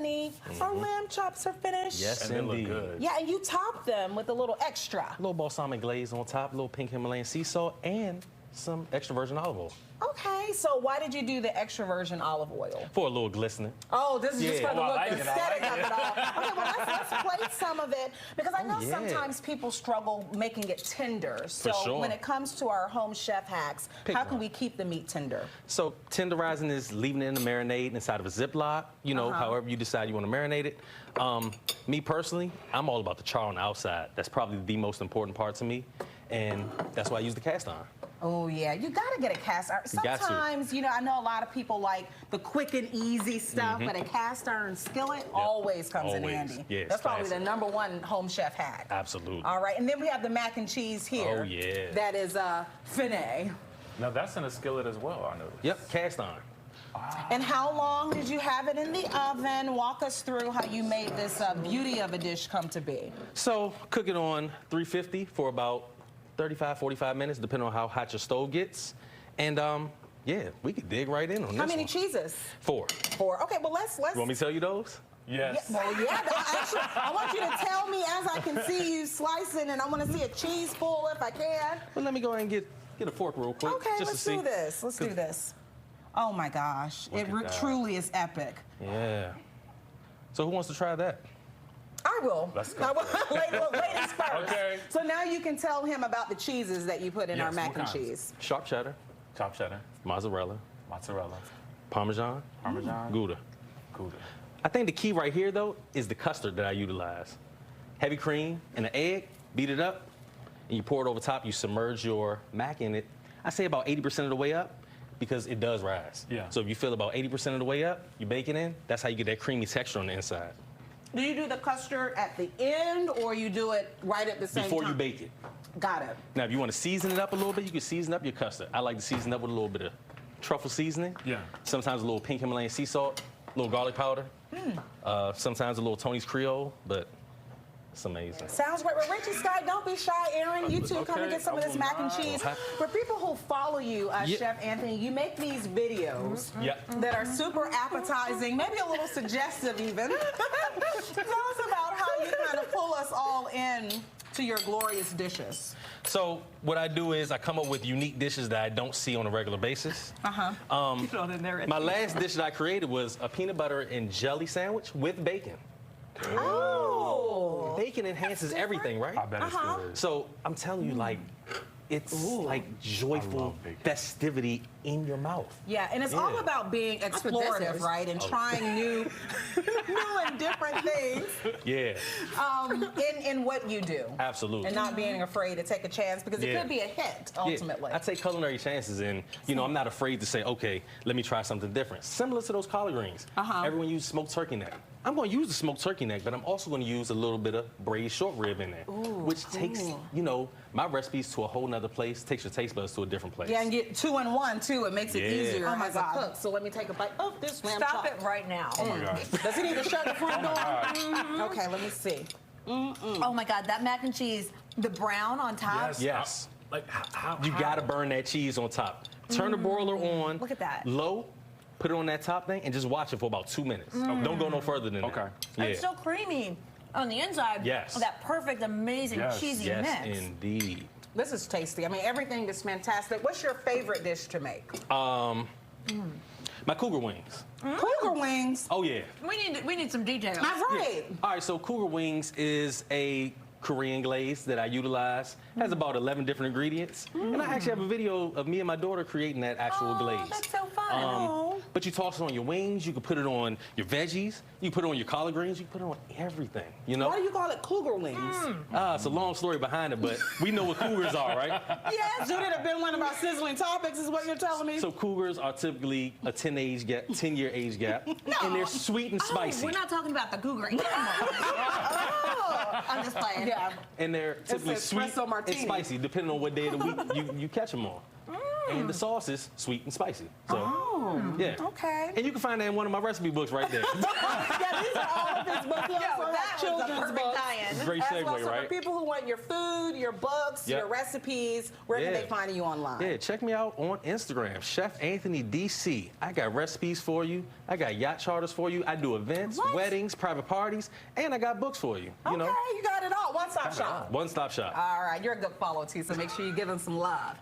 honey. Our lamb chops are finished. Yes, And they indeed. look good. Yeah, and you top them with a little extra. A little balsamic glaze on top, a little pink Himalayan sea salt, and some extra virgin olive oil Okay, so why did you do the extra virgin olive oil? for a little glistening. Oh, this is just Yeah. for the Oh, I look, like the it, I aesthetic like of it all. Okay, well, let's plate some of it, because I know yeah. sometimes people struggle making it tender. So sure. when it comes to our home chef hacks, Pick how can one. we keep the meat tender? So tenderizing is leaving it in the marinade inside of a Ziploc, you know, however you decide you want to marinate it. Me personally, I'm all about the char on the outside. That's probably the most important part to me, and that's why I use the cast iron. Oh, yeah, you gotta get a cast iron. got to. Sometimes, you know, I know a lot of people like the quick and easy stuff, but a cast iron skillet always comes in Always. handy. Yeah, it's That's probably the classic. #1 home chef hack. Absolutely. All right, and then we have the mac and cheese here. Oh, yeah. That is filet. Now that's in a skillet as well, I noticed. Yep, cast iron. And how long did you have it in the oven? Walk us through how you made this beauty of a dish come to be. So cook it on 350 for about 35, 45 minutes, depending on how hot your stove gets. And yeah, we could dig right in on this How many one. cheeses? 4. 4. Okay, well, let's. You want me to tell you those? Yes. Yeah, well, yeah. Actually, I want you to tell me as I can see you slicing, and I want to see a cheese full if I can. Well, let me go ahead and get a fork real quick. Okay, just let's to see. do this. Let's do this. Oh my gosh, it Look at that. truly is epic. Yeah. So who wants to try that? I will. Let's go I will. Ladies first. Okay. So now you can tell him about the cheeses that you put in our Yes, mac what and kinds? cheese. Sharp cheddar, Chopped cheddar, mozzarella, mozzarella, Parmesan, Parmesan, Gouda. Gouda. I think the key right here, though, is the custard that I utilize. Heavy cream and an egg, beat it up, and you pour it over top. You submerge your mac in it. I say about 80% of the way up, because it does rise. Yeah. So if you feel about 80% of the way up, you bake it in. That's how you get that creamy texture on the inside. Do you do the custard at the end, or you do it right at the same Before time? you bake it. Got it. Now, if you want to season it up a little bit, you can season up your custard. I like to season up with a little bit of truffle seasoning. Yeah. Sometimes a little pink Himalayan sea salt, a little garlic powder. Sometimes a little Tony's Creole, but it's amazing. Sounds great. Well, Richie Sky, don't be shy. Aaron, you two come and Okay, get some of I this will mac and not. cheese. For people who follow you, Yeah. Chef Anthony, you make these videos Yeah. that are super appetizing, maybe a little suggestive even. Tell us about how you kind of pull us all in to your glorious dishes. So what I do is I come up with unique dishes that I don't see on a regular basis. My last dish that I created was a peanut butter and jelly sandwich with bacon. Oh. Bacon enhances everything, right? I bet it's good. So I'm telling you, like, it's like I joyful love bacon. festivity in in Yeah, and it's all Yeah. about being what this explorative, is. right? And trying new and different things Yeah, in what you do. absolutely. And not being afraid to take a chance, because it Yeah. could be a hit, Yeah, ultimately. I take culinary chances, and I'm not afraid to say, okay, let me try something different. Similar to those collard greens. Everyone uses smoked turkey neck. I'm going to use the smoked turkey neck, but I'm also going to use a little bit of braised short rib in there, which takes, my recipes to a whole nother place, takes your taste buds to a different place. Yeah, and get 2 in 1 too. It makes it Yeah. easier Oh my as a God. cook. So let me take a bite of this lamb Stop chop. it right now. Oh my God. Does he need to shut the front door? God. Okay, let me see. Oh my God, that mac and cheese, the brown on top. Yes. Like how? You got to burn that cheese on top. Turn the broiler on. Look at that. Low. Put it on that top thing and just watch it for about 2 minutes. Don't go no further than that. Okay. Yeah. It's so creamy on the inside. Yes. That perfect, amazing, Yes. cheesy Yes, mix. indeed. This is tasty. I mean, everything is fantastic. What's your favorite dish to make? My cougar wings. Cougar wings. Oh yeah. We need some details. That's right. All right, so cougar wings is a Korean glaze that I utilize. It has about 11 different ingredients. And I actually have a video of me and my daughter creating that actual glaze. That's so fun. But you toss it on your wings, you can put it on your veggies, you can put it on your collard greens, you can put it on everything, Why do you call it cougar wings? It's a long story behind it, but we know what cougars are, right? Yes, should it have been one of our sizzling topics, is what you're telling me? So cougars are typically a 10-year age gap, and they're sweet and spicy. We're not talking about the cougar animal. I'm just playing. Yeah. And they're typically an sweet espresso martini. and spicy, depending on what day of the week you catch them on. And the sauce is sweet and spicy. So, yeah. Okay. And you can find that in one of my recipe books right there. Yeah, these are all of his books. He also has That was the children's perfect books. tie-in. great As segue, well, so right? for people who want your food, your books, Yep. your recipes, where can Yeah. they find you online? Yeah, check me out on Instagram, Chef Anthony DC. I got recipes for you. I got yacht charters for you. I do events, What? weddings, private parties, and I got books for you. You know, Okay, you got it all. One-stop shop. one-stop shop. All right, you're a good follow, too, so make sure you give them some love.